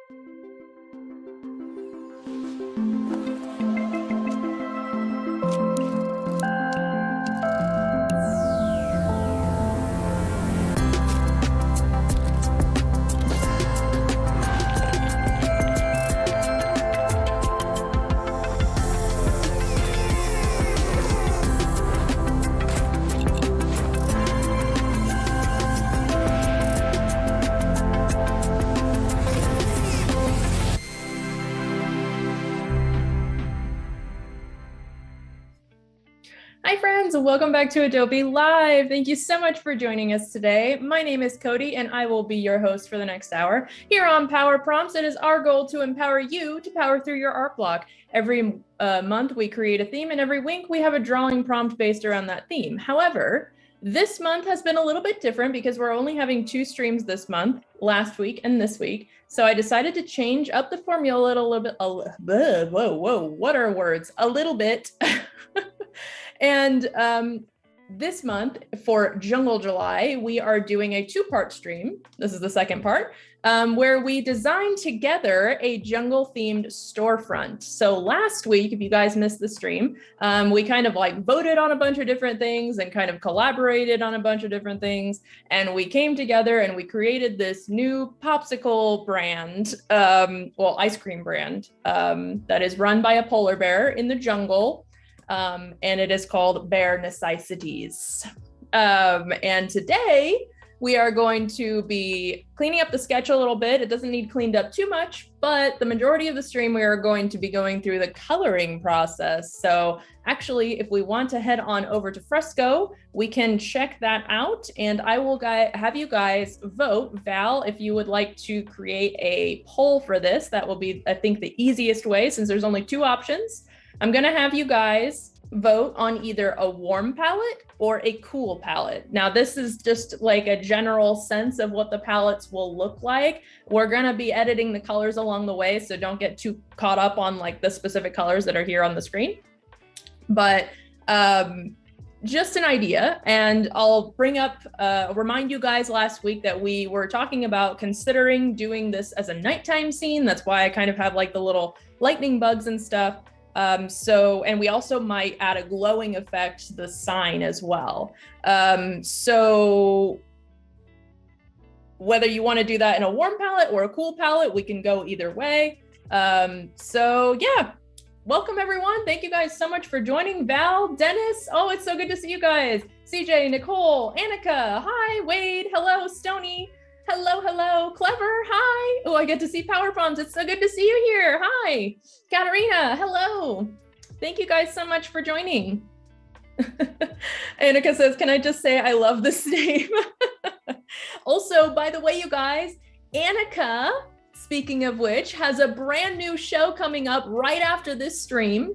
Hi friends, welcome back to Adobe Live. Thank you so much for joining us today. My name is Cody and I will be your host for the next hour. Here on Power Prompts, it is our goal to empower you to power through your art block. Every month we create a theme and every week we have a drawing prompt based around that theme. However, this month has been a little bit different because we're only having 2 streams this month, last week and this week. So I decided to change up the formula a little bit. What are words? A little bit. And this month for Jungle July, we are doing a 2-part stream. This is the second part, where we designed together a jungle themed storefront. So last week, if you guys missed the stream, we kind of like voted on a bunch of different things and kind of collaborated on a bunch of different things. And we came together and we created this new popsicle brand, ice cream brand, that is run by a polar bear in the jungle. And it is called Bear Necessities. And today we are going to be cleaning up the sketch a little bit. It doesn't need cleaned up too much, but the majority of the stream, we are going to be going through the coloring process. So actually, if we want to head on over to Fresco, we can check that out. And I will have you guys vote. Val, if you would like to create a poll for this, that will be, I think, the easiest way since there's only 2 options. I'm gonna have you guys vote on either a warm palette or a cool palette. Now, this is just like a general sense of what the palettes will look like. We're gonna be editing the colors along the way, so don't get too caught up on like the specific colors that are here on the screen. But just an idea, and I'll bring up, remind you guys last week that we were talking about considering doing this as a nighttime scene. That's why I kind of have like the little lightning bugs and stuff. And we also might add a glowing effect to the sign as well. So whether you want to do that in a warm palette or a cool palette, we can go either way. So yeah, welcome everyone. Thank you guys so much for joining. Val, Dennis, oh, it's so good to see you guys. CJ, Nicole, Annika, hi, Wade, hello, Stony. Hello, hello, Clever, hi. Oh, I get to see Power Prompts. It's so good to see you here. Hi, Katarina, hello. Thank you guys so much for joining. Annika says, can I just say I love this name? Also, by the way, you guys, Annika, speaking of which, has a brand new show coming up right after this stream,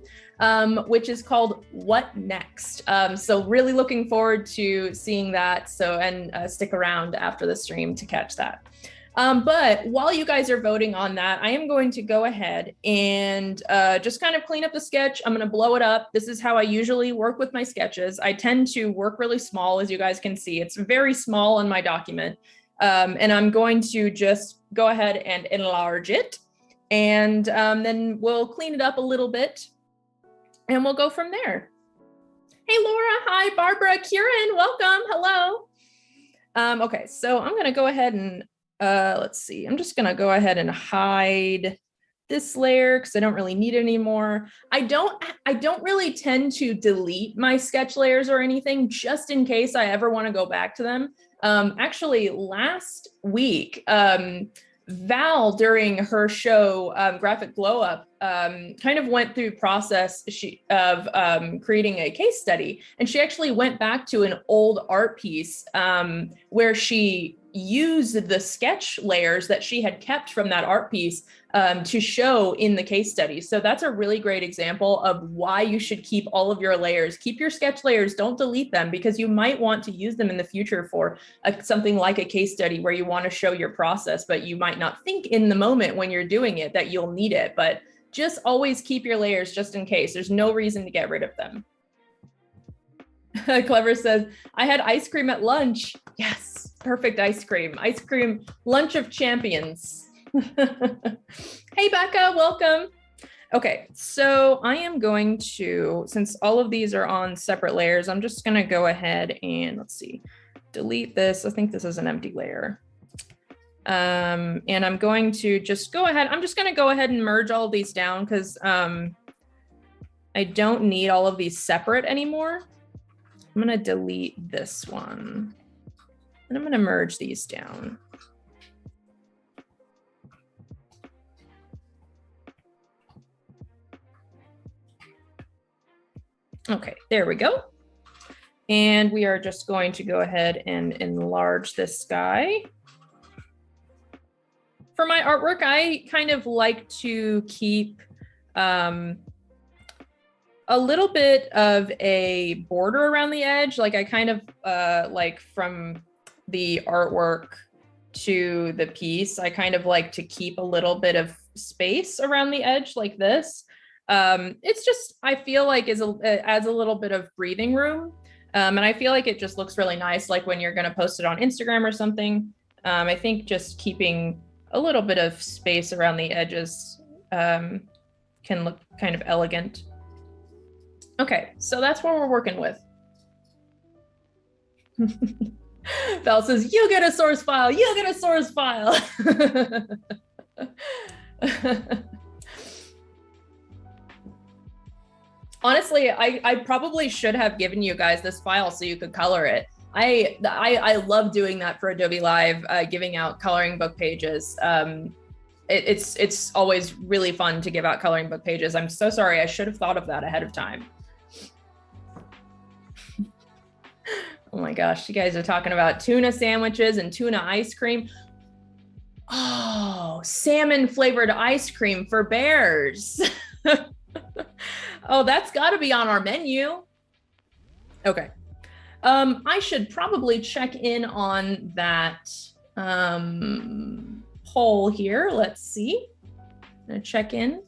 which is called What Next? So really looking forward to seeing that. And stick around after the stream to catch that. But while you guys are voting on that, I am going to go ahead and just kind of clean up the sketch. I'm going to blow it up. This is how I usually work with my sketches. I tend to work really small, as you guys can see. It's very small in my document. And I'm going to just go ahead and enlarge it. And then we'll clean it up a little bit. And we'll go from there. Hey, Laura. Hi, Barbara. Kieran, welcome. Hello. Okay, so I'm going to go ahead and let's see. I'm just going to go ahead and hide this layer because I don't really need it anymore. I don't really tend to delete my sketch layers or anything, just in case I ever want to go back to them. Actually, last week, Val, during her show, Graphic Glow Up, kind of went through process of creating a case study. And she actually went back to an old art piece where she used the sketch layers that she had kept from that art piece to show in the case study. So that's a really great example of why you should keep all of your layers. Keep your sketch layers, don't delete them, because you might want to use them in the future for something like a case study where you want to show your process, but you might not think in the moment when you're doing it that you'll need it. But just always keep your layers just in case. There's no reason to get rid of them. Clever says, I had ice cream at lunch. Yes, perfect ice cream. Ice cream, lunch of champions. Hey, Becca, welcome. Okay, so I am going to, since all of these are on separate layers, I'm just going to go ahead and let's see, delete this. I think this is an empty layer. And I'm going to just go ahead. I'm just going to go ahead and merge all of these down because I don't need all of these separate anymore. I'm going to delete this one and I'm going to merge these down. Okay, there we go. And we are just going to go ahead and enlarge this guy. For my artwork, I kind of like to keep a little bit of a border around the edge. Like I kind of like from the artwork to the piece, I kind of like to keep a little bit of space around the edge like this. It's just, I feel like it adds a little bit of breathing room. And I feel like it just looks really nice, like when you're gonna post it on Instagram or something. I think just keeping a little bit of space around the edges can look kind of elegant. Okay, so that's what we're working with. Val says, you get a source file, you get a source file. Honestly, I probably should have given you guys this file so you could color it. I love doing that for Adobe Live, giving out coloring book pages. It's always really fun to give out coloring book pages. I'm so sorry, I should have thought of that ahead of time. Oh my gosh, you guys are talking about tuna sandwiches and tuna ice cream. Oh, salmon flavored ice cream for bears. Oh, that's got to be on our menu. Okay. I should probably check in on that poll here. Let's see. I'm gonna check in.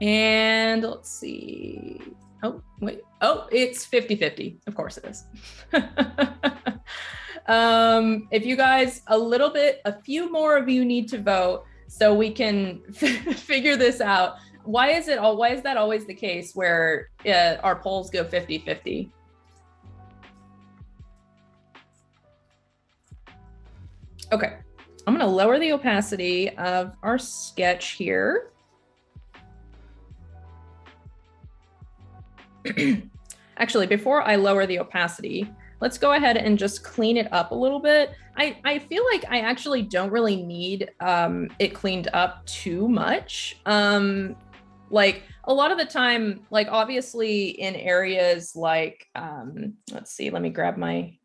And let's see. Oh, wait. Oh, it's 50-50. Of course it is. If you guys, a few more of you need to vote so we can figure this out. Why is that always the case where our polls go 50-50? Okay, I'm gonna lower the opacity of our sketch here. Actually, before I lower the opacity, let's go ahead and just clean it up a little bit. I feel like I actually don't really need it cleaned up too much. Like a lot of the time, like obviously in areas like, let's see, let me grab my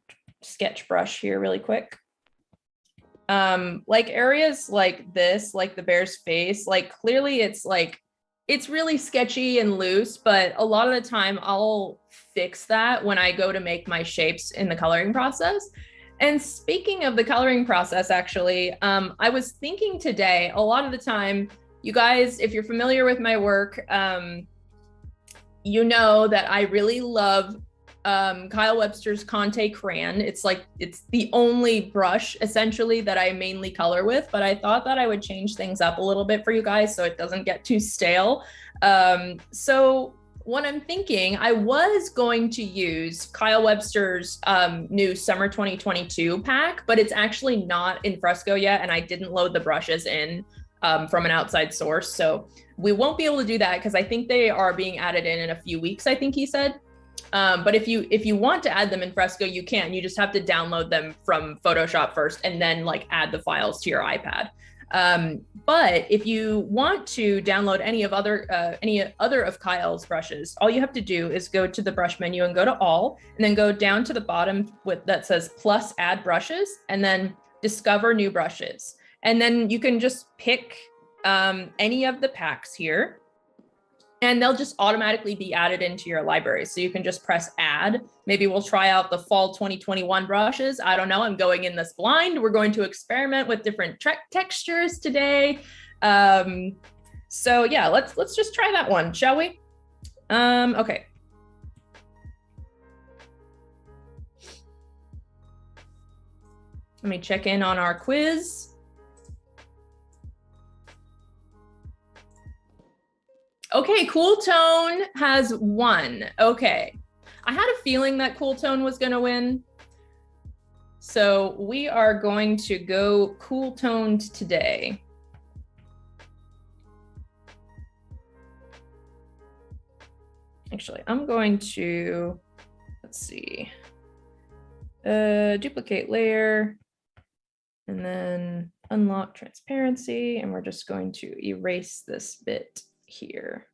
sketch brush here really quick. Like areas like this, like the bear's face, like clearly it's really sketchy and loose, but a lot of the time I'll fix that when I go to make my shapes in the coloring process. And speaking of the coloring process, actually, I was thinking today, a lot of the time, you guys, if you're familiar with my work, you know that I really love Kyle Webster's Conte crayon. It's the only brush essentially that I mainly color with, but I thought that I would change things up a little bit for you guys so it doesn't get too stale. So what I'm thinking, I was going to use Kyle Webster's new summer 2022 pack, but it's actually not in Fresco yet, and I didn't load the brushes in from an outside source. So we won't be able to do that because I think they are being added in a few weeks, I think he said. But if you want to add them in Fresco, you can. You just have to download them from Photoshop first and then like add the files to your iPad. But if you want to download any other of Kyle's brushes, all you have to do is go to the brush menu and go to all, and then go down to the bottom that says plus add brushes, and then discover new brushes. And then you can just pick any of the packs here, and they'll just automatically be added into your library. So you can just press add. Maybe we'll try out the fall 2021 brushes. I don't know, I'm going in this blind. We're going to experiment with different textures today. So yeah, let's just try that one, shall we? Okay. Let me check in on our quiz. Okay, Cool Tone has won. Okay. I had a feeling that Cool Tone was going to win. So we are going to go Cool Toned today. Actually, I'm going to, let's see, duplicate layer, and then unlock transparency, and we're just going to erase this bit here.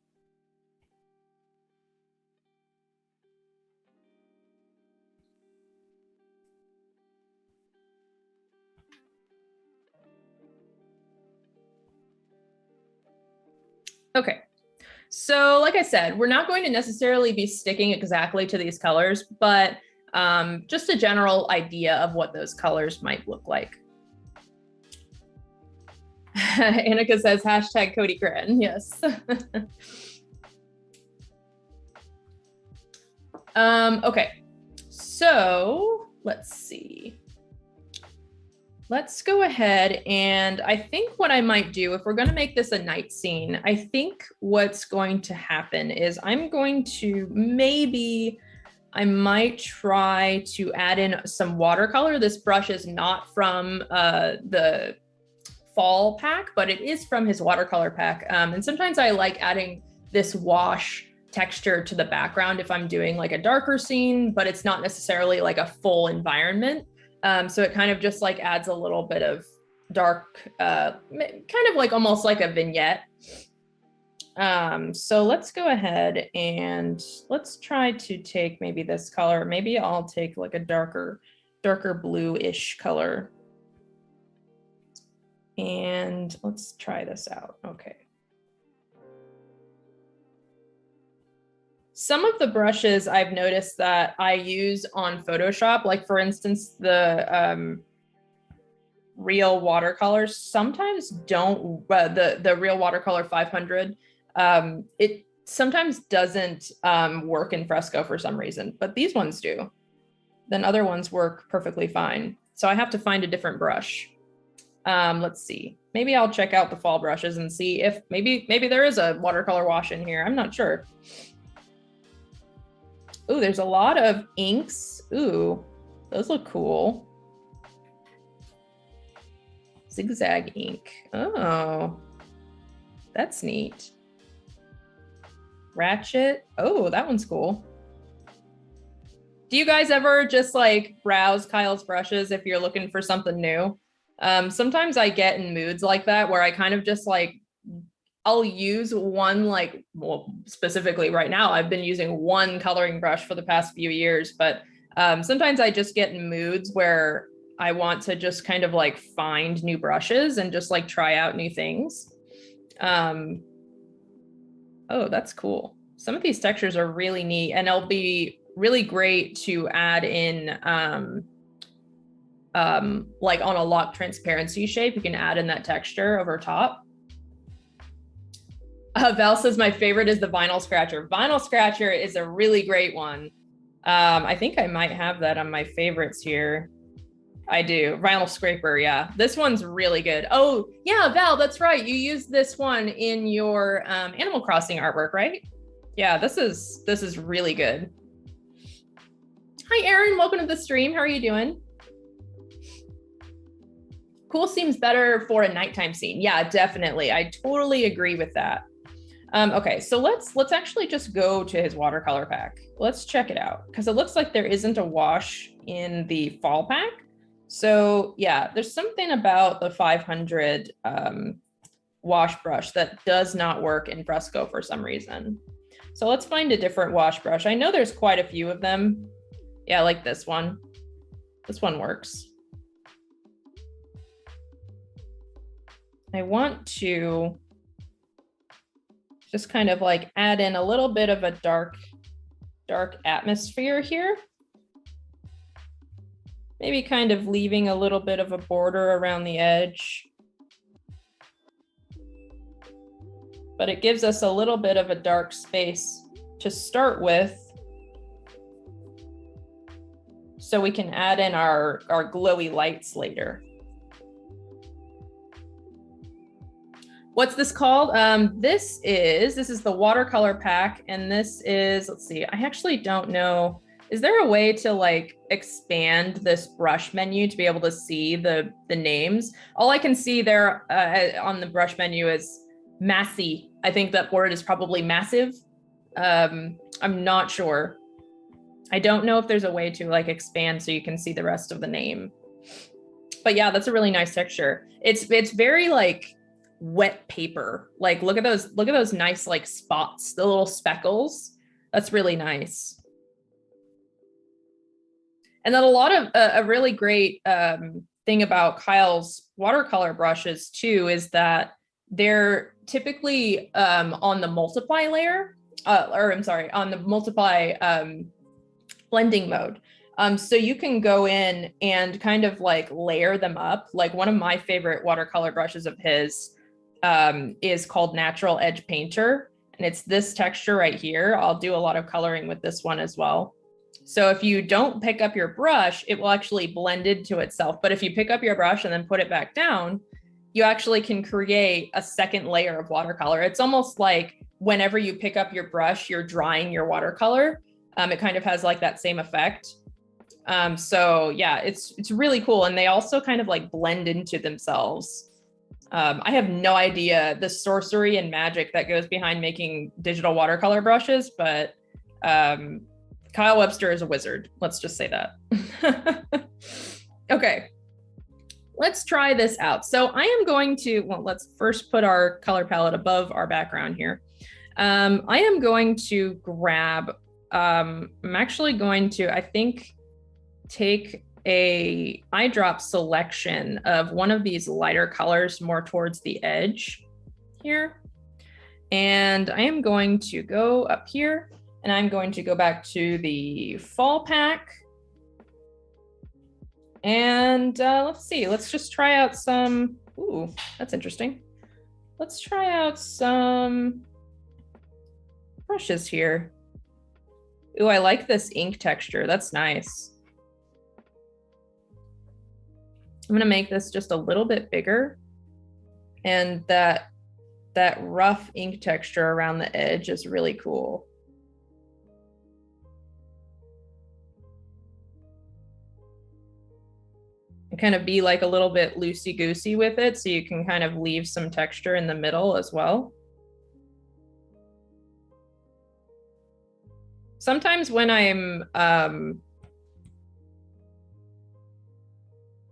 Okay. So like I said, we're not going to necessarily be sticking exactly to these colors, but just a general idea of what those colors might look like. Annika says hashtag Codi Grin. Yes. Okay, so let's see. Let's go ahead, and I think what I might do, if we're going to make this a night scene, I think what's going to happen is I'm going to I might try to add in some watercolor. This brush is not from the fall pack, but it is from his watercolor pack. And sometimes I like adding this wash texture to the background if I'm doing like a darker scene, but it's not necessarily like a full environment. So it kind of just like adds a little bit of dark, kind of like almost like a vignette. So let's go ahead and let's try to take maybe this color. Maybe I'll take like a darker blue-ish color. And let's try this out. Okay. Some of the brushes I've noticed that I use on Photoshop, like for instance, the Real Watercolors sometimes don't, the Real Watercolor 500, it sometimes doesn't work in Fresco for some reason, but these ones do. Then other ones work perfectly fine. So I have to find a different brush. Let's see, maybe I'll check out the fall brushes and see if maybe there is a watercolor wash in here. I'm not sure. Ooh, there's a lot of inks. Ooh, those look cool. Zigzag ink. Oh, that's neat. Ratchet. Oh, that one's cool. Do you guys ever just like browse Kyle's brushes if you're looking for something new? Sometimes I get in moods like that where I kind of just like, I'll use one, like, well, specifically right now, I've been using one coloring brush for the past few years, but sometimes I just get in moods where I want to just kind of like find new brushes and just like try out new things. Oh, that's cool. Some of these textures are really neat, and they'll be really great to add in like on a lock transparency shape. You can add in that texture over top. Val says my favorite is the vinyl scratcher. Vinyl scratcher is a really great one. I think I might have that on my favorites here. I do. Vinyl scraper, yeah. This one's really good. Oh, yeah, Val, that's right. You used this one in your Animal Crossing artwork, right? Yeah, this is really good. Hi, Erin. Welcome to the stream. How are you doing? Cool seems better for a nighttime scene. Yeah, definitely. I totally agree with that. Okay, so let's actually just go to his watercolor pack. Let's check it out because it looks like there isn't a wash in the fall pack. So yeah, there's something about the 500 wash brush that does not work in Fresco for some reason. So let's find a different wash brush. I know there's quite a few of them. Yeah, like this one. This one works. I want to just kind of like add in a little bit of a dark atmosphere here. Maybe kind of leaving a little bit of a border around the edge. But it gives us a little bit of a dark space to start with. so we can add in our glowy lights later. What's this called? This is the watercolor pack, and this is, let's see, I actually don't know. Is there a way to like expand this brush menu to be able to see the names? All I can see there on the brush menu is massy. I think that word is probably massive. I'm not sure. I don't know if there's a way to like expand so you can see the rest of the name. But yeah, that's a really nice texture. It's very like wet paper. Like look at those nice like spots, the little speckles. That's really nice. And then a lot of a really great thing about Kyle's watercolor brushes too is that they're typically on the multiply layer, on the multiply blending mode. So you can go in and kind of like layer them up. Like one of my favorite watercolor brushes of his is called Natural Edge Painter. And it's this texture right here. I'll do a lot of coloring with this one as well. So if you don't pick up your brush, it will actually blend into itself. But if you pick up your brush and then put it back down, you actually can create a second layer of watercolor. It's almost like whenever you pick up your brush, you're drying your watercolor. It kind of has like that same effect. So yeah, it's really cool. And they also kind of like blend into themselves. I have no idea the sorcery and magic that goes behind making digital watercolor brushes, but Kyle Webster is a wizard. Let's just say that. Okay, let's try this out. So I am going to, well, let's first put our color palette above our background here. I am going to grab, I'm actually going to, I think, take a eyedrop selection of one of these lighter colors more towards the edge here. And I am going to go up here and I'm going to go back to the fall pack. And let's see, let's just try out some, ooh, that's interesting. Let's try out some brushes here. Ooh, I like this ink texture, that's nice. I'm gonna make this just a little bit bigger. And that rough ink texture around the edge is really cool. And kind of be like a little bit loosey-goosey with it so you can kind of leave some texture in the middle as well. Sometimes when I'm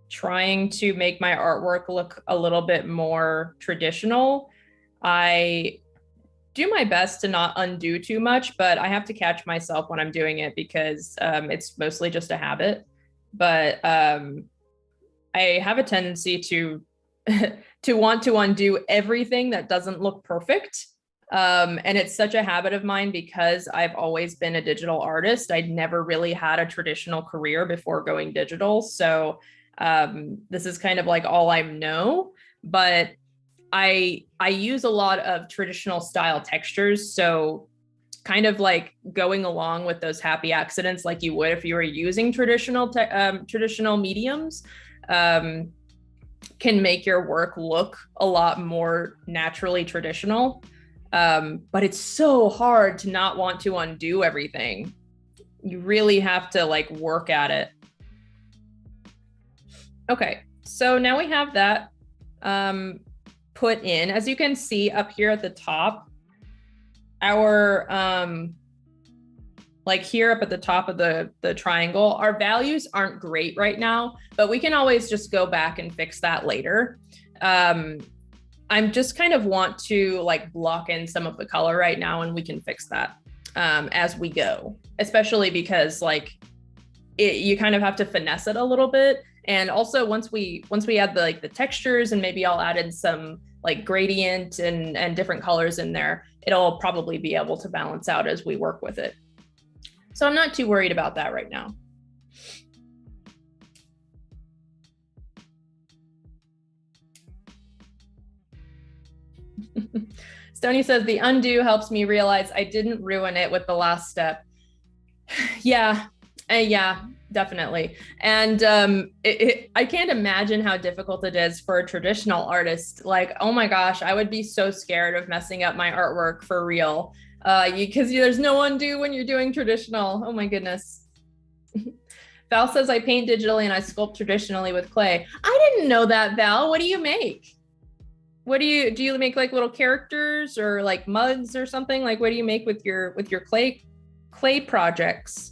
trying to make my artwork look a little bit more traditional, I do my best to not undo too much, but I have to catch myself when I'm doing it because it's mostly just a habit. But I have a tendency to to want to undo everything that doesn't look perfect. And it's such a habit of mine because I've always been a digital artist. I'd never really had a traditional career before going digital. So this is kind of like all I know, but I use a lot of traditional style textures. So kind of like going along with those happy accidents like you would if you were using traditional mediums, can make your work look a lot more naturally traditional. But it's so hard to not want to undo everything. You really have to like work at it. Okay, so now we have that put in. As you can see up here at the top, our like here up at the top of the triangle, our values aren't great right now, but we can always just go back and fix that later. I'm just kind of want to like block in some of the color right now, and we can fix that as we go, especially because like you kind of have to finesse it a little bit. And also once we add the textures, and maybe I'll add in some like gradient and different colors in there, it'll probably be able to balance out as we work with it. So I'm not too worried about that right now. Stony says the undo helps me realize I didn't ruin it with the last step. Yeah, Yeah, definitely. And I can't imagine how difficult it is for a traditional artist. Like, oh my gosh, I would be so scared of messing up my artwork for real. Because there's no undo when you're doing traditional. Oh my goodness. Val says I paint digitally and I sculpt traditionally with clay. I didn't know that, Val. What do you make? What do you make, like little characters or like mugs or something? Like what do you make with your clay projects?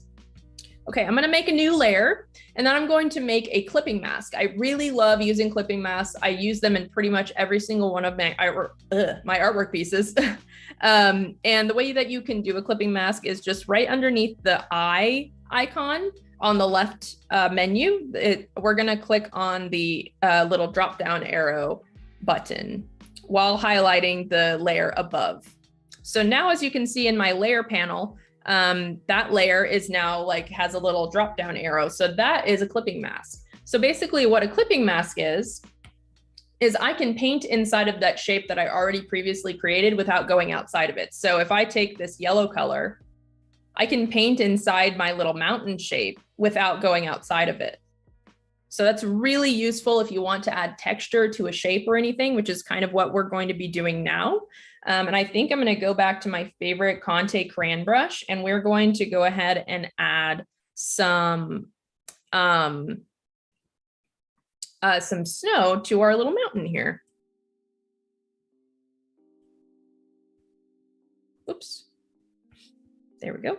Okay, I'm gonna make a new layer and then I'm going to make a clipping mask. I really love using clipping masks. I use them in pretty much every single one of my artwork pieces. And the way that you can do a clipping mask is just right underneath the eye icon on the left menu. We're gonna click on the little drop down arrow button while highlighting the layer above. So now, as you can see in my layer panel, that layer is now like has a little drop down arrow. So that is a clipping mask. So basically what a clipping mask is I can paint inside of that shape that I already previously created without going outside of it. So if I take this yellow color, I can paint inside my little mountain shape without going outside of it. So that's really useful if you want to add texture to a shape or anything, which is kind of what we're going to be doing now. And I think I'm going to go back to my favorite Conte crayon brush, and we're going to go ahead and add some snow to our little mountain here. Oops. There we go.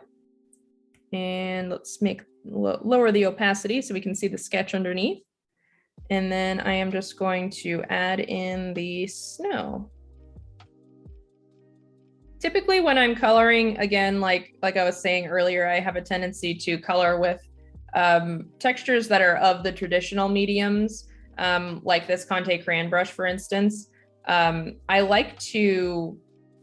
And let's lower the opacity so we can see the sketch underneath. And then I am just going to add in the snow. Typically when I'm coloring, again, like I was saying earlier, I have a tendency to color with textures that are of the traditional mediums, like this Conte crayon brush, for instance. I like to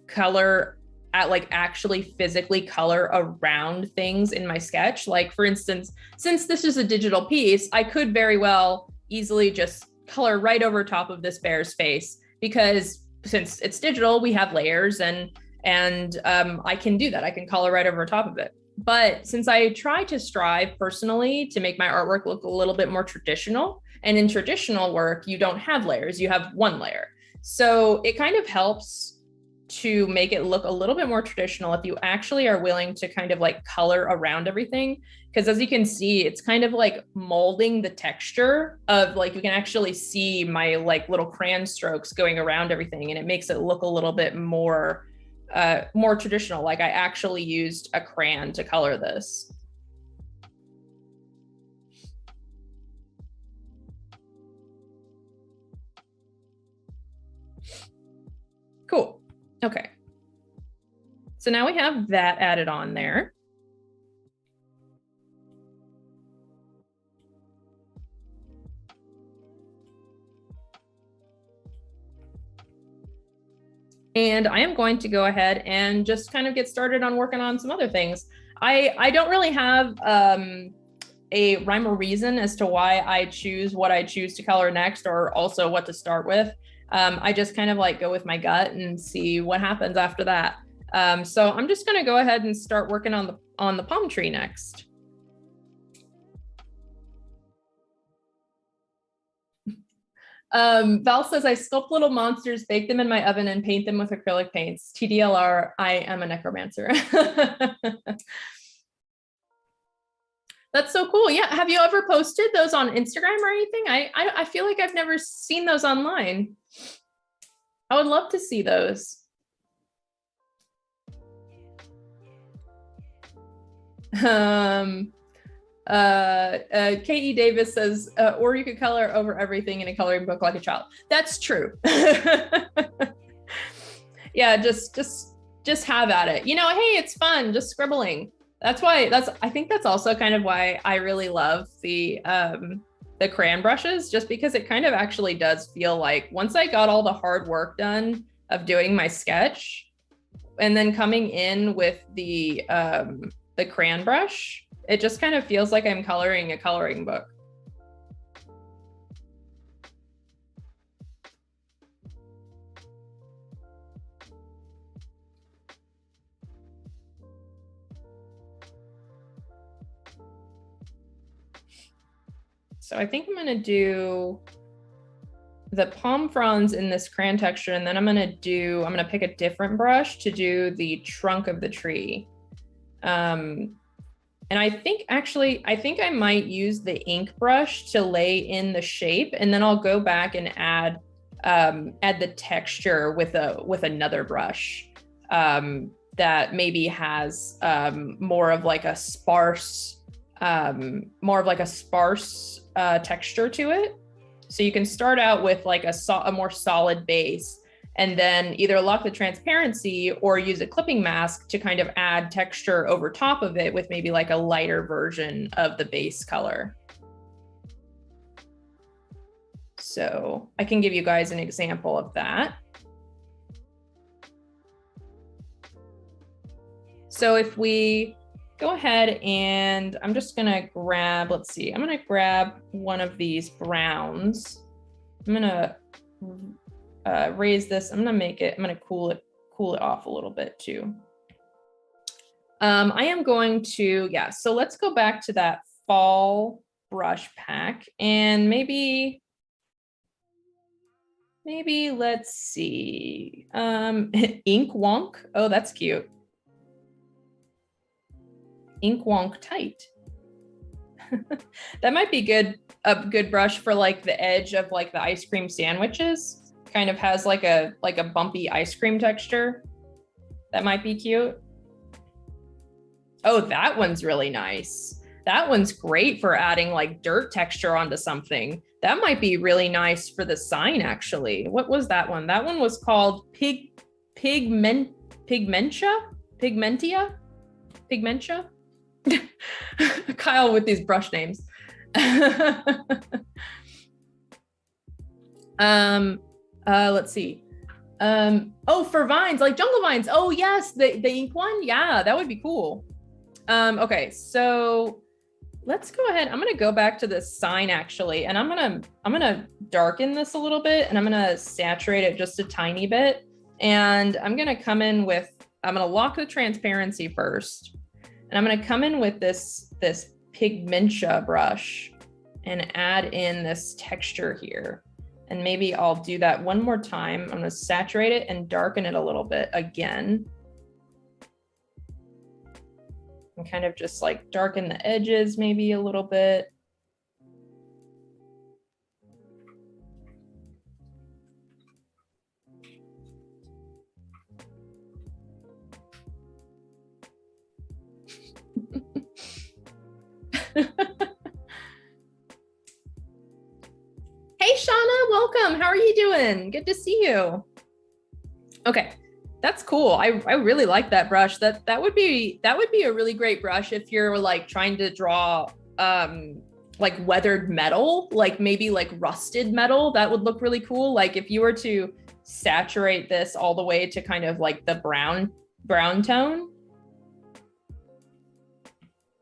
color at like actually physically color around things in my sketch. Like for instance, since this is a digital piece, I could very well easily just color right over top of this bear's face, because since it's digital, we have layers and I can do that. I can color right over top of it. But since I try to strive personally to make my artwork look a little bit more traditional, and in traditional work, you don't have layers, you have one layer. So it kind of helps to make it look a little bit more traditional if you actually are willing to kind of like color around everything. Because as you can see, it's kind of like molding the texture of, like, you can actually see my like little crayon strokes going around everything, and it makes it look a little bit more traditional. Like I actually used a crayon to color this. Cool. Okay. So now we have that added on there. And I am going to go ahead and just kind of get started on working on some other things. I don't really have a rhyme or reason as to why I choose what I choose to color next, or also what to start with. I just kind of like go with my gut and see what happens after that. So I'm just going to go ahead and start working on the palm tree next. Val says, I sculpt little monsters, bake them in my oven, and paint them with acrylic paints. TDLR, I am a necromancer. That's so cool. Yeah. Have you ever posted those on Instagram or anything? I feel like I've never seen those online. I would love to see those. K.E. Davis says, or you could color over everything in a coloring book like a child. That's true. Yeah, just have at it. You know, hey, it's fun, just scribbling. I think that's also kind of why I really love the crayon brushes, just because it kind of actually does feel like once I got all the hard work done of doing my sketch, and then coming in with the crayon brush, it just kind of feels like I'm coloring a coloring book. So I think I'm gonna do the palm fronds in this crayon texture, and then I'm gonna pick a different brush to do the trunk of the tree. And I think I might use the ink brush to lay in the shape, and then I'll go back and add the texture with another brush that maybe has more of like a sparse texture to it. So you can start out with like a more solid base, and then either lock the transparency or use a clipping mask to kind of add texture over top of it with maybe like a lighter version of the base color. So I can give you guys an example of that. So if we go ahead and I'm just gonna grab, let's see, I'm gonna grab one of these browns. I'm gonna raise this. I'm gonna cool it off a little bit too. I am going to, yeah, so let's go back to that fall brush pack, and maybe let's see, Ink Wonk. Oh, that's cute. Ink Wonk Tight. That might be a good brush for like the edge of like the ice cream sandwiches. Kind of has like a bumpy ice cream texture. That might be cute. Oh, that one's really nice. That one's great for adding like dirt texture onto something. That might be really nice for the sign, actually. What was that one? That one was called Pigmentia? Kyle with these brush names. Let's see. Oh, for vines, like jungle vines. Oh yes, the ink one. Yeah, that would be cool. Okay, so let's go ahead. I'm gonna go back to this sign actually, and I'm gonna darken this a little bit, and I'm gonna saturate it just a tiny bit. And I'm gonna lock the transparency first. And I'm gonna come in with this pigmentia brush and add in this texture here. And maybe I'll do that one more time. I'm gonna saturate it and darken it a little bit again. And kind of just like darken the edges maybe a little bit. Hey, Shauna, welcome. How are you doing? Good to see you. Okay, that's cool. I really like that brush. That would be a really great brush if you're like trying to draw like weathered metal, like maybe like rusted metal. That would look really cool. Like if you were to saturate this all the way to kind of like the brown tone,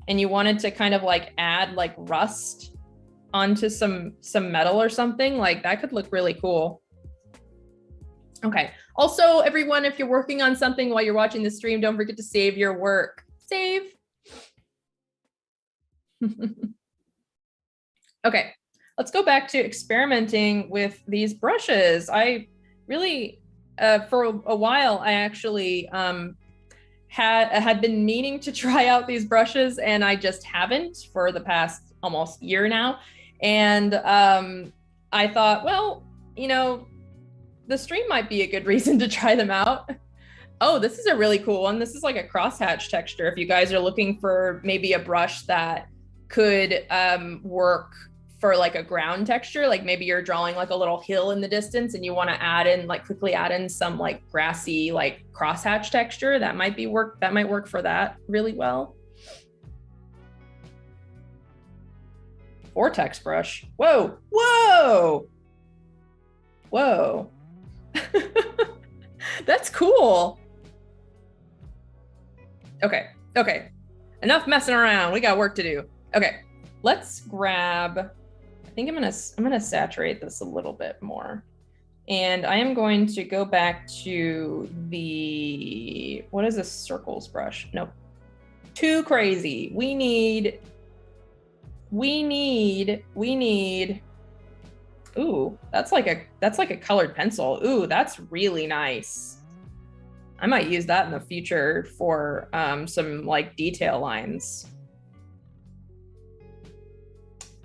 and you wanted to kind of like add like rust onto some metal or something, like that could look really cool. Okay. Also, everyone, if you're working on something while you're watching the stream, don't forget to save your work. Save. Okay, let's go back to experimenting with these brushes. I really, for a while, I actually had been meaning to try out these brushes, and I just haven't for the past almost year now. And I thought, well, you know, the stream might be a good reason to try them out. Oh, this is a really cool one. This is like a crosshatch texture. If you guys are looking for maybe a brush that could work for like a ground texture, like maybe you're drawing like a little hill in the distance and you want to add in, like quickly add in some like grassy, like crosshatch texture, that might work for that really well. Vortex brush. Whoa, whoa, whoa. That's cool. Okay, okay. Enough messing around. We got work to do. Okay, let's grab, I think I'm gonna saturate this a little bit more. And I am going to go back to the, what is this circles brush? Nope. Too crazy. We need we need, ooh, that's like a colored pencil. Ooh, that's really nice. I might use that in the future for some like detail lines.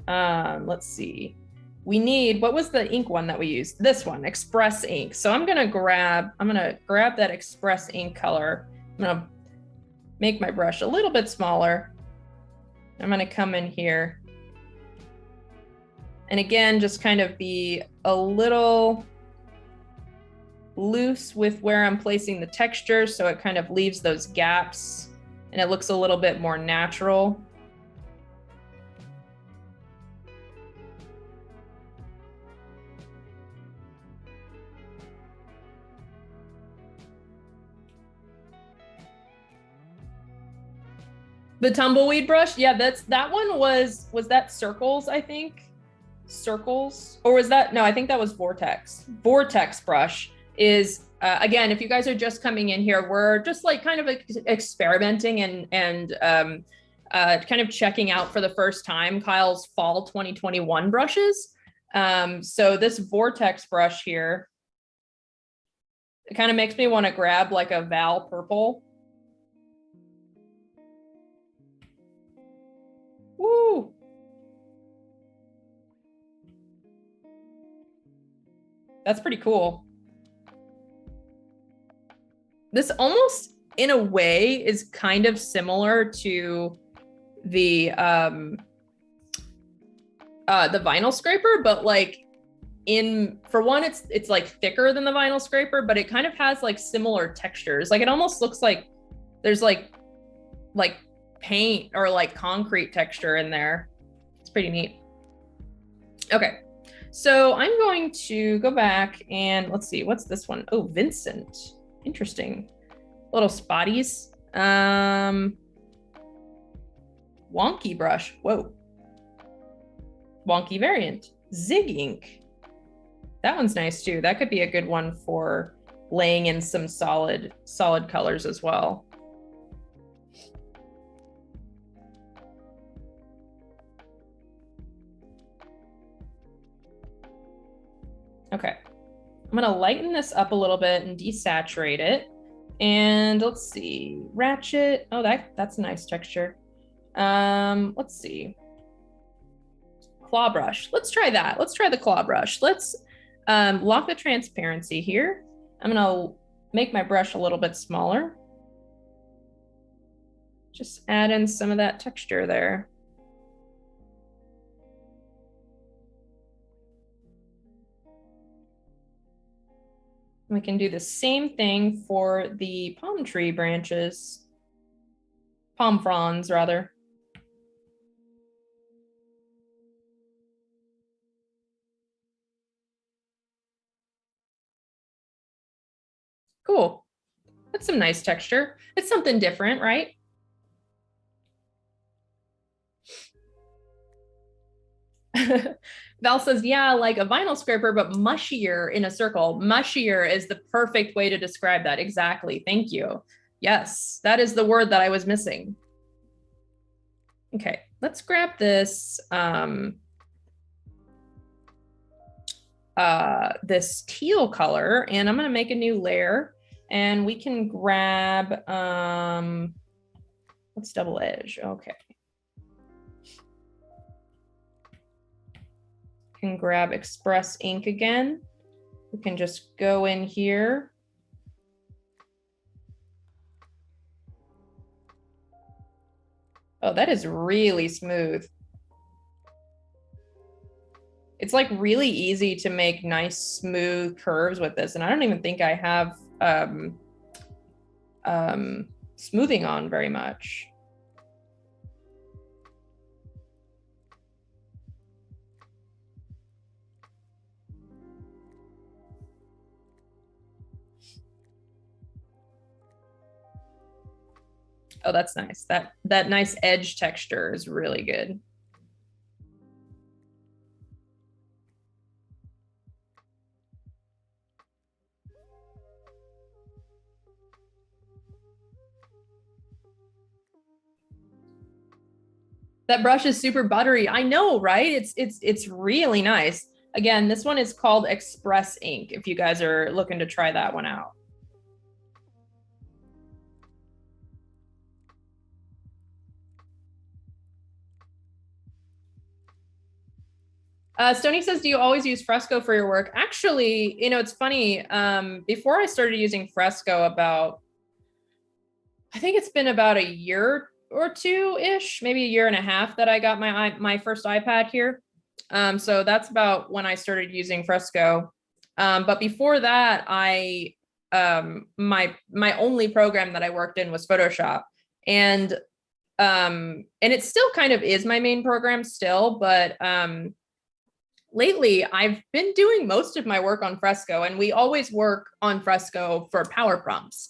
Let's see. We need, what was the ink one that we used? This one, Express ink. So I'm gonna grab that Express ink color. I'm gonna make my brush a little bit smaller. I'm gonna come in here. And again, just kind of be a little loose with where I'm placing the texture, so it kind of leaves those gaps and it looks a little bit more natural. The tumbleweed brush, yeah, that one was that circles, I think? Circles, or was that, no, I think that was vortex. Vortex brush is again, if you guys are just coming in here, we're just like kind of experimenting and kind of checking out for the first time Kyle's fall 2021 brushes. So this vortex brush here, it kind of makes me want to grab like a Val purple. Woo! That's pretty cool. This almost, in a way, is kind of similar to the vinyl scraper, but like for one, it's like thicker than the vinyl scraper, but it kind of has like similar textures. Like it almost looks like there's like paint or like concrete texture in there. It's pretty neat. Okay. So I'm going to go back and let's see, what's this one? Oh, Vincent. Interesting. Little spotties. Wonky brush. Whoa. Wonky variant. Zig ink. That one's nice too. That could be a good one for laying in some solid colors as well. Okay, I'm gonna lighten this up a little bit and desaturate it. And let's see, ratchet. Oh, that's a nice texture. Let's see. Claw brush. Let's try that. Let's try the claw brush. Let's lock the transparency here. I'm gonna make my brush a little bit smaller. Just add in some of that texture there. We can do the same thing for the palm tree branches, palm fronds rather. Cool. That's some nice texture. It's something different, right? Val says, yeah, like a vinyl scraper, but mushier in a circle. Mushier is the perfect way to describe that. Exactly. Thank you. Yes, that is the word that I was missing. Okay, let's grab this this teal color, and I'm going to make a new layer, and we can grab let's double edge. Okay. Can grab Express ink again. We can just go in here. Oh, that is really smooth. It's like really easy to make nice smooth curves with this. And I don't even think I have smoothing on very much. Oh, that's nice. That nice edge texture is really good. That brush is super buttery. I know, right? It's really nice. Again, this one is called Express Ink, if you guys are looking to try that one out. Stony says, do you always use Fresco for your work? Actually, it's funny. Before I started using Fresco I think it's been about a year or two-ish, maybe a year and a half that I got my first iPad here. So that's about when I started using Fresco. But before that, my only program that I worked in was Photoshop. And it still kind of is my main program still, but lately I've been doing most of my work on Fresco, and we always work on Fresco for power prompts.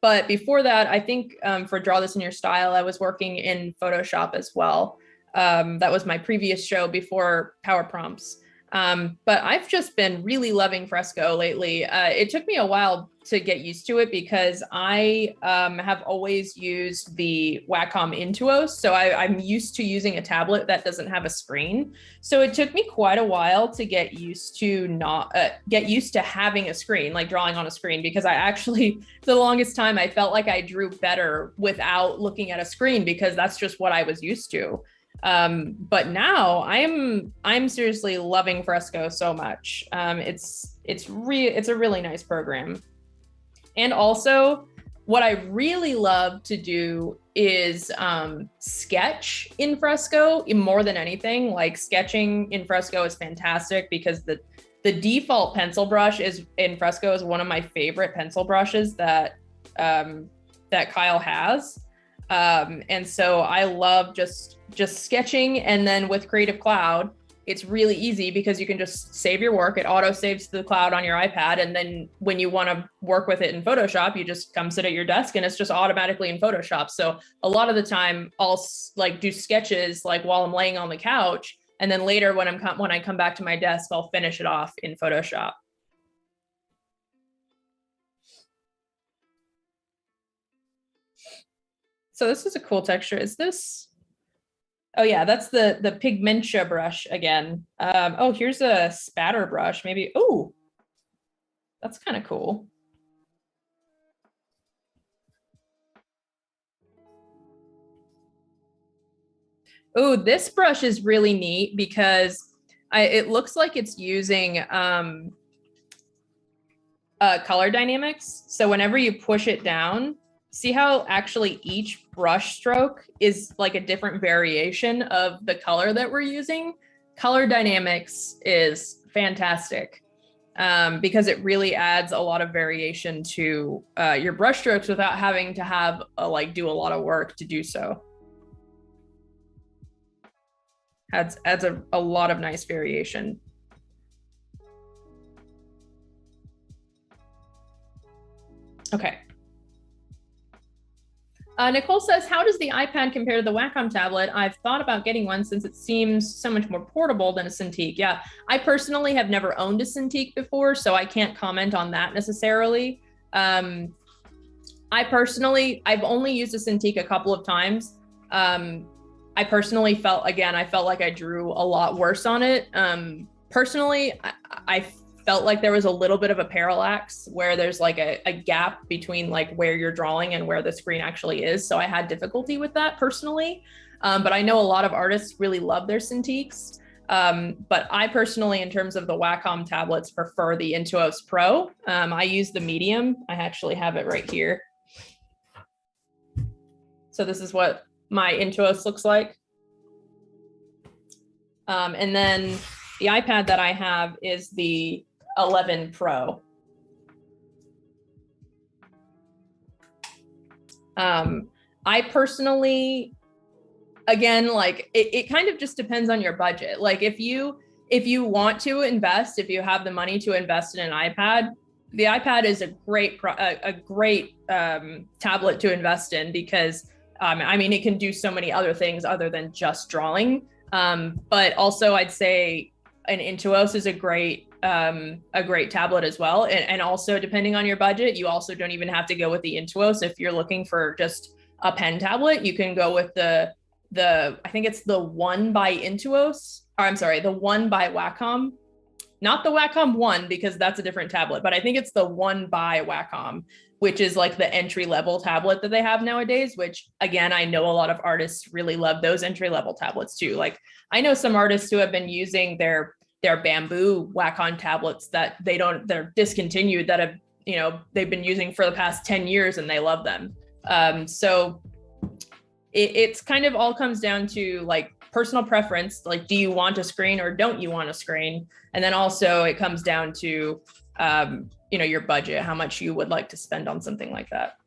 But before that, I think for Draw This in Your Style, I was working in Photoshop as well. That was my previous show before power prompts. But I've just been really loving Fresco lately. It took me a while to get used to it because I have always used the Wacom Intuos. So I'm used to using a tablet that doesn't have a screen. So it took me quite a while to get used to having a screen, like drawing on a screen, because I actually, for the longest time, I felt like I drew better without looking at a screen because that's just what I was used to. But now I'm seriously loving Fresco so much. It's a really nice program. And also what I really love to do is sketch in Fresco more than anything. Like sketching in Fresco is fantastic because the default pencil brush in Fresco is one of my favorite pencil brushes that Kyle has. And so I love just sketching. And then with Creative Cloud, it's really easy because you can just save your work. It auto saves to the cloud on your iPad. And then when you want to work with it in Photoshop, you just come sit at your desk and it's just automatically in Photoshop. So a lot of the time I'll like do sketches like while I'm laying on the couch. And then later when I come back to my desk, I'll finish it off in Photoshop. So this is a cool texture. Is this? Oh yeah, that's the Pigmentia brush again. Oh, here's a spatter brush, maybe. Oh, that's kind of cool. Oh, this brush is really neat because it looks like it's using color dynamics. So whenever you push it down, see how actually each brush stroke is like a different variation of the color that we're using? Color dynamics is fantastic because it really adds a lot of variation to your brush strokes without having to do a lot of work to do so. Adds a lot of nice variation. Okay. Nicole says, how does the iPad compare to the Wacom tablet? I've thought about getting one since it seems so much more portable than a Cintiq. Yeah, I personally have never owned a Cintiq before, so I can't comment on that necessarily. I've only used a Cintiq a couple of times. I personally felt like I drew a lot worse on it. Personally, I felt like there was a little bit of a parallax where there's like a gap between like where you're drawing and where the screen actually is. So I had difficulty with that personally. But I know a lot of artists really love their Cintiqs. But I personally, in terms of the Wacom tablets, prefer the Intuos Pro. I use the medium. I actually have it right here. So this is what my Intuos looks like. And then the iPad that I have is the 11 Pro. I personally, again, like it kind of just depends on your budget. Like if you want to invest, if you have the money to invest in an iPad, the iPad is a great tablet to invest in because I mean, it can do so many other things other than just drawing. But also I'd say an Intuos is a great tablet as well. And also depending on your budget, you also don't even have to go with the Intuos. If you're looking for just a pen tablet, you can go with the I think it's the one by Intuos, or I'm sorry, the one by Wacom, not the Wacom one, because that's a different tablet, but I think it's the one by Wacom, which is like the entry level tablet that they have nowadays, which again, I know a lot of artists really love those entry level tablets too. Like I know some artists who have been using their bamboo Wacom tablets that they're discontinued, that have, you know, they've been using for the past 10 years and they love them. So it's kind of all comes down to like personal preference. Like, do you want a screen or don't you want a screen? And then also it comes down to, you know, your budget, how much you would like to spend on something like that.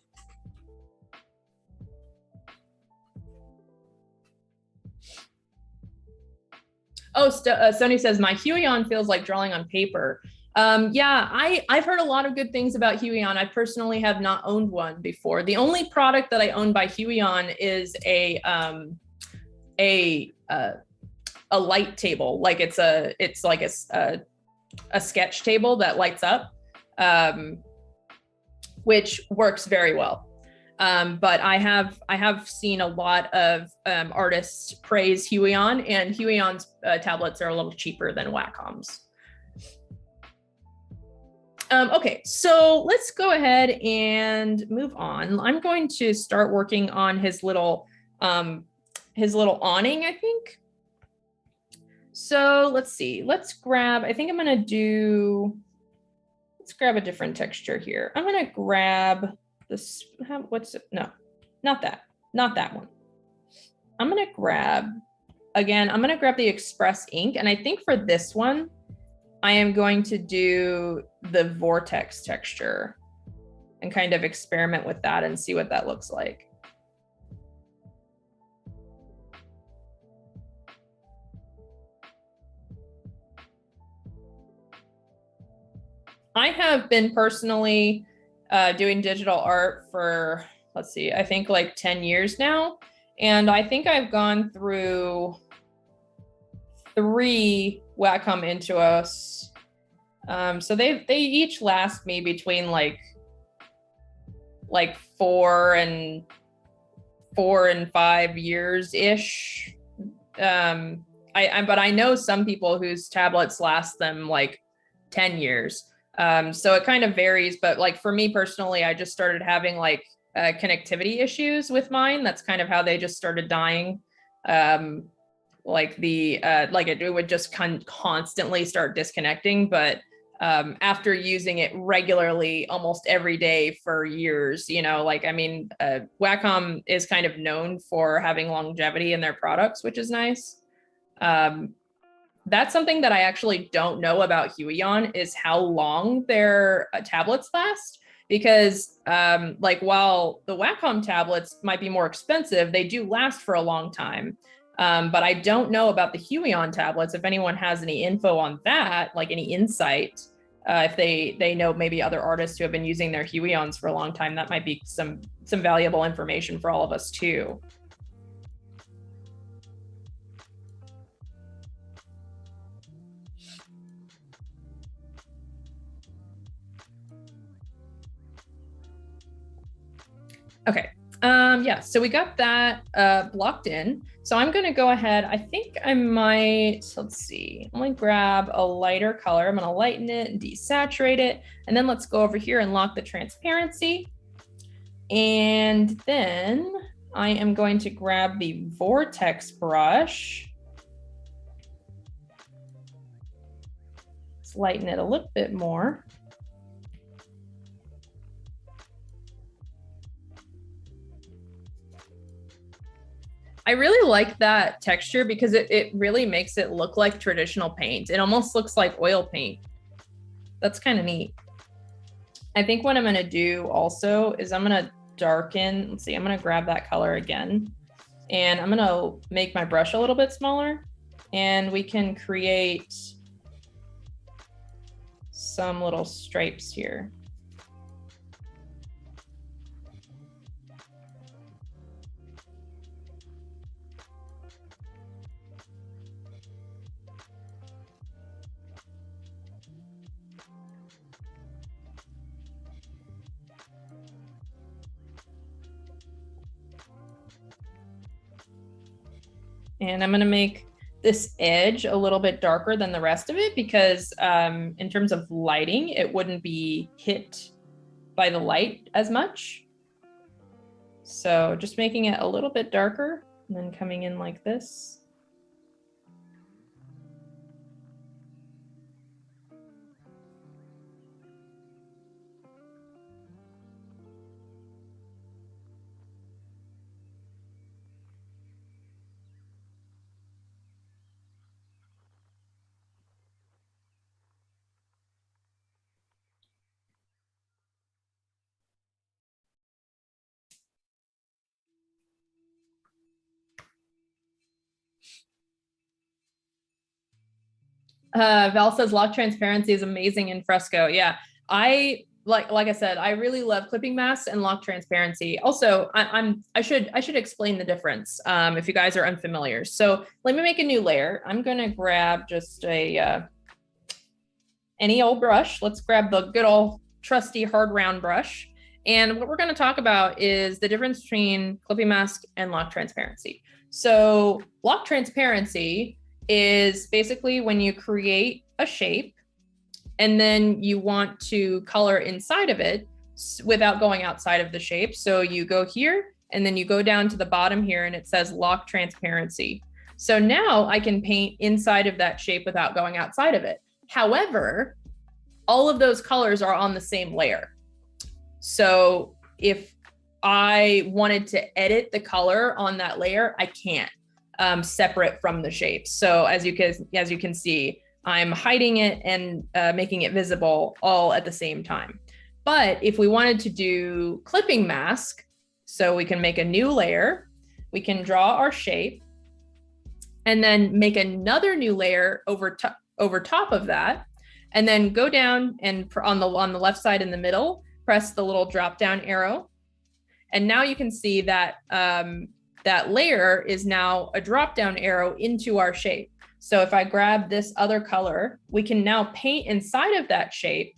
Oh, Sony says, my Huion feels like drawing on paper. Yeah, I've heard a lot of good things about Huion. I personally have not owned one before. The only product that I own by Huion is a light table. Like it's like a sketch table that lights up, which works very well. But I have seen a lot of artists praise Huion, and Huion's tablets are a little cheaper than Wacom's. Okay, so let's go ahead and move on. I'm going to start working on his little awning, I think. So let's see, let's grab, I think I'm gonna do, let's grab a different texture here. I'm gonna grab this, what's it? No, not that one. I'm gonna grab, again, I'm gonna grab the Express ink. And I think for this one, I am going to do the vortex texture and kind of experiment with that and see what that looks like. I have been personally doing digital art for, let's see, I think like 10 years now. And I think I've gone through 3 Wacom Intuos. So they each last me between like 4 and 5 years ish. But I know some people whose tablets last them like 10 years. So it kind of varies, but like for me personally, I just started having like connectivity issues with mine. That's kind of how they just started dying. Like it would just constantly start disconnecting. But after using it regularly, almost every day for years, you know, like, I mean, Wacom is kind of known for having longevity in their products, which is nice. That's something that I actually don't know about Huion, is how long their tablets last. Because like while the Wacom tablets might be more expensive, they do last for a long time. But I don't know about the Huion tablets. If anyone has any info on that, like any insight, if they know maybe other artists who have been using their Huions for a long time, that might be some valuable information for all of us too. Okay, yeah, so we got that blocked in. So I'm gonna go ahead, I think I might, let's see, I'm gonna grab a lighter color. I'm gonna lighten it and desaturate it. And then let's go over here and lock the transparency. And then I am going to grab the vortex brush. Let's lighten it a little bit more. I really like that texture because it really makes it look like traditional paint. It almost looks like oil paint. That's kind of neat. I think what I'm gonna do also is I'm gonna darken, let's see, I'm gonna grab that color again, and I'm gonna make my brush a little bit smaller, and we can create some little stripes here. And I'm gonna make this edge a little bit darker than the rest of it because in terms of lighting, it wouldn't be hit by the light as much. So just making it a little bit darker and then coming in like this. Val says lock transparency is amazing in Fresco. Yeah, I like I said, I really love clipping masks and lock transparency. Also, I should explain the difference if you guys are unfamiliar. So let me make a new layer. I'm gonna grab just a any old brush. Let's grab the good old trusty hard round brush. And what we're gonna talk about is the difference between clipping mask and lock transparency. So lock transparency is basically when you create a shape and then you want to color inside of it without going outside of the shape. So you go here and then you go down to the bottom here and it says lock transparency. So now I can paint inside of that shape without going outside of it. However, all of those colors are on the same layer. So if I wanted to edit the color on that layer, I can't. Separate from the shape. So as you can see, I'm hiding it and making it visible all at the same time. But if we wanted to do clipping mask, so we can make a new layer, we can draw our shape and then make another new layer over top of that, and then go down and on the left side in the middle, press the little drop down arrow. And now you can see that that layer is now a drop down arrow into our shape. So if I grab this other color, we can now paint inside of that shape.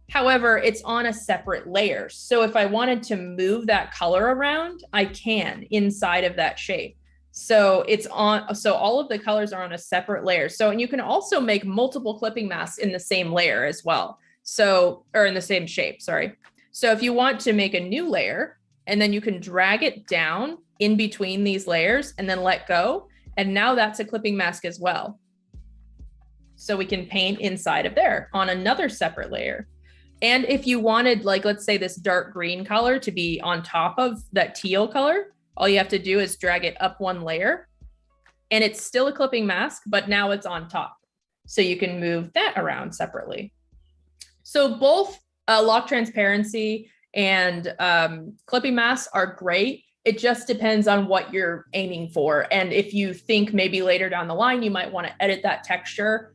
However, it's on a separate layer. So if I wanted to move that color around, I can inside of that shape. So all of the colors are on a separate layer. So, and you can also make multiple clipping masks in the same layer as well. So, or in the same shape, sorry. So if you want to make a new layer, and then you can drag it down in between these layers and then let go. And now that's a clipping mask as well. So we can paint inside of there on another separate layer. And if you wanted, like, let's say this dark green color to be on top of that teal color, all you have to do is drag it up one layer and it's still a clipping mask, but now it's on top. So you can move that around separately. So both lock transparency and clipping masks are great. It just depends on what you're aiming for. And if you think maybe later down the line, you might want to edit that texture,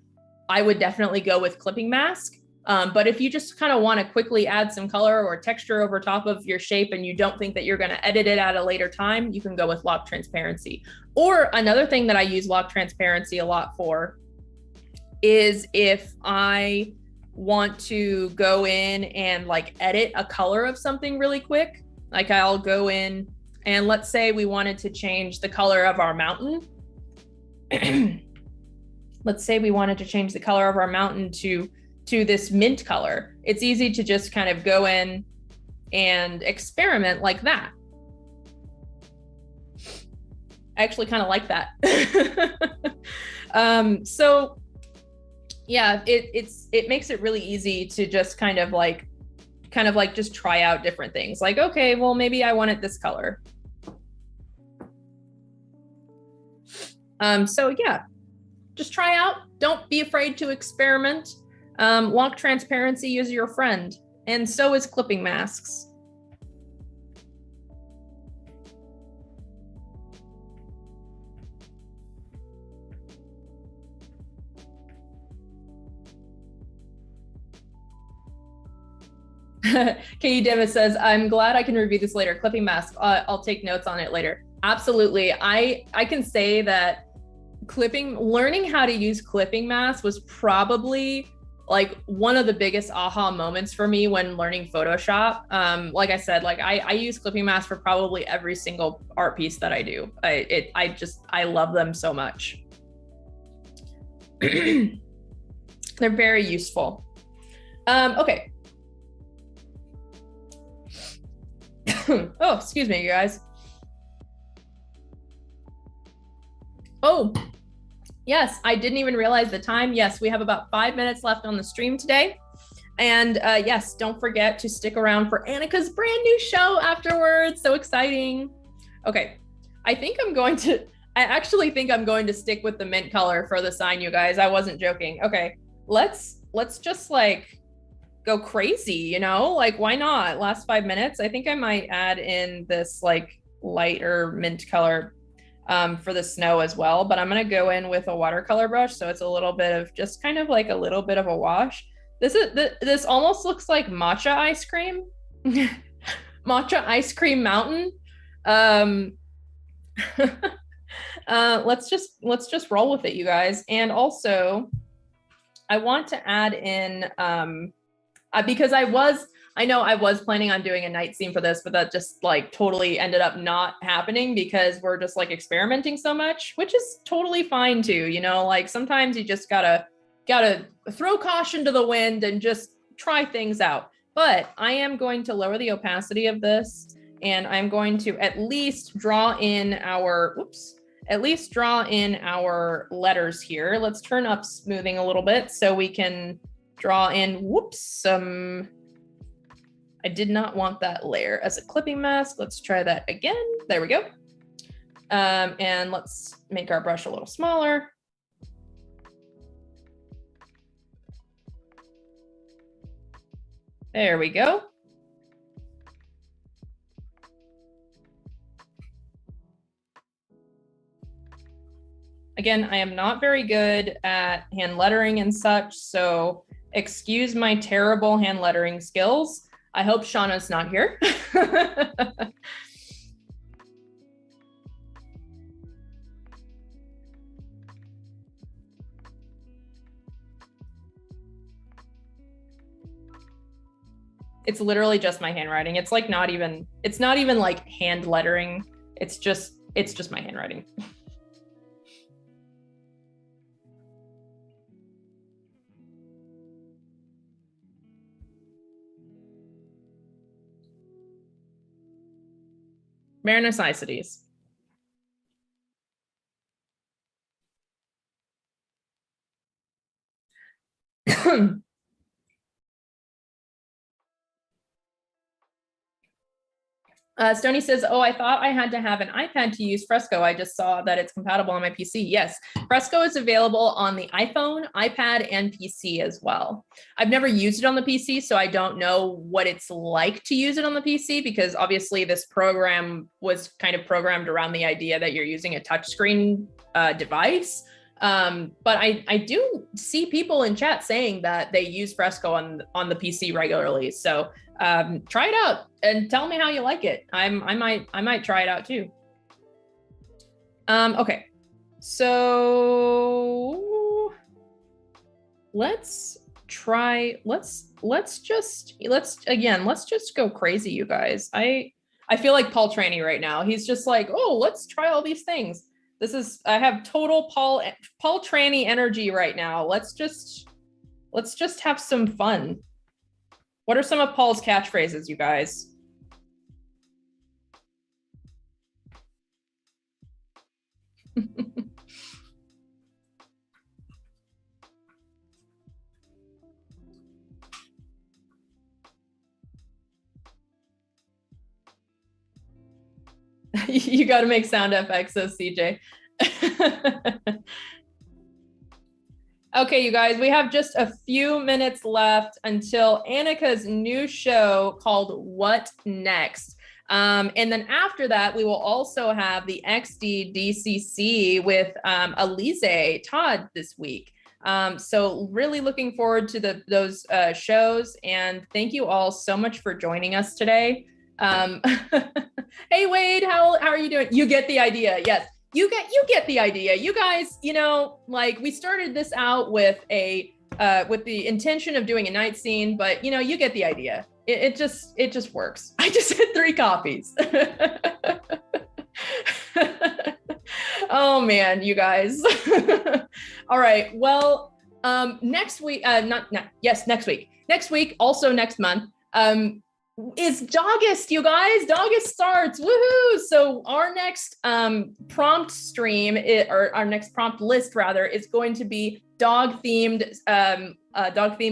I would definitely go with clipping mask. But if you just kind of want to quickly add some color or texture over top of your shape and you don't think that you're going to edit it at a later time, you can go with lock transparency. Or another thing that I use lock transparency a lot for is if I want to go in and like edit a color of something really quick. Like I'll go in and let's say we wanted to change the color of our mountain. Let's say we wanted to change the color of our mountain to this mint color. It's easy to just kind of go in and experiment like that. I actually kind of like that. So yeah, it makes it really easy to just kind of like just try out different things. Like, okay, well, maybe I want it this color. So yeah, just try out. Don't be afraid to experiment. Lock transparency is your friend, and so is clipping masks. Katie Devis says, I'm glad I can review this later. Clipping mask, I'll take notes on it later. Absolutely. I can say that learning how to use clipping masks was probably like one of the biggest aha moments for me when learning Photoshop. Like I said, like I use clipping masks for probably every single art piece that I do. I love them so much. They're very useful. Okay. Oh, excuse me, you guys. Oh, yes, I didn't even realize the time. Yes, we have about 5 minutes left on the stream today. And yes, don't forget to stick around for Annika's brand new show afterwards. So exciting. Okay, I actually think I'm going to stick with the mint color for the sign, you guys. I wasn't joking. Okay, let's just like go crazy, you know? Like, why not? Last 5 minutes. I think I might add in this like lighter mint color for the snow as well, but I'm gonna go in with a watercolor brush, so it's a little bit of just kind of like a little bit of a wash. This almost looks like matcha ice cream. Matcha ice cream mountain. Let's just roll with it, you guys. And also I want to add in because I know I was planning on doing a night scene for this, but that just like totally ended up not happening because we're just like experimenting so much, which is totally fine too. You know, like sometimes you just gotta throw caution to the wind and just try things out. But I am going to lower the opacity of this, and I'm going to at least draw in our letters here. Let's turn up smoothing a little bit so we can draw in, some, I did not want that layer as a clipping mask. Let's try that again. There we go. And let's make our brush a little smaller. There we go. Again, I am not very good at hand lettering and such, so excuse my terrible hand lettering skills. I hope Shauna's not here. It's literally just my handwriting. It's like it's not even like hand lettering. It's just my handwriting. Bare necessities. Stony says, oh, I thought I had to have an iPad to use Fresco. I just saw that it's compatible on my PC. Yes, Fresco is available on the iPhone, iPad, and PC as well. I've never used it on the PC, so I don't know what it's like to use it on the PC, because obviously this program was kind of programmed around the idea that you're using a touchscreen device. But I do see people in chat saying that they use Fresco on the PC regularly. So try it out and tell me how you like it. I might try it out too. Okay, so let's just go crazy, you guys. I feel like Paul Traney right now. He's just like, oh, let's try all these things. I have total Paul Traney energy right now. Let's just have some fun. What are some of Paul's catchphrases, you guys? You got to make sound effects, says CJ. Okay, you guys, we have just a few minutes left until Annika's new show called What Next? And then after that, we will also have the XD-DCC with Elise Todd this week. So really looking forward to those shows. And thank you all so much for joining us today. Hey, Wade, how are you doing? You get the idea. Yes. You get the idea. You guys, you know, like we started this out with a with the intention of doing a night scene, but you know, you get the idea. It just works. I just hit 3 copies. Oh man, you guys. All right. Well, next week, next week, also next month, is Dogist, you guys. Dogist starts. Woohoo! So our next prompt stream, or our next prompt list rather, is going to be dog themed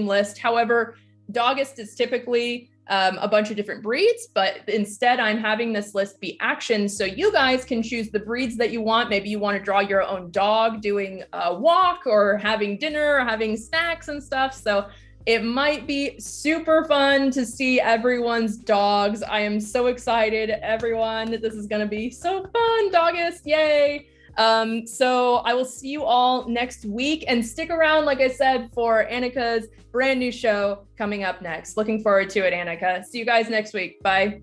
list. However, Dogist is typically a bunch of different breeds, but instead I'm having this list be actions. So you guys can choose the breeds that you want. Maybe you want to draw your own dog doing a walk or having dinner or having snacks and stuff. So it might be super fun to see everyone's dogs. I am so excited, everyone. This is going to be so fun. Dogist, yay. So I will see you all next week, and stick around, like I said, for Annika's brand new show coming up next. Looking forward to it, Annika. See you guys next week. Bye.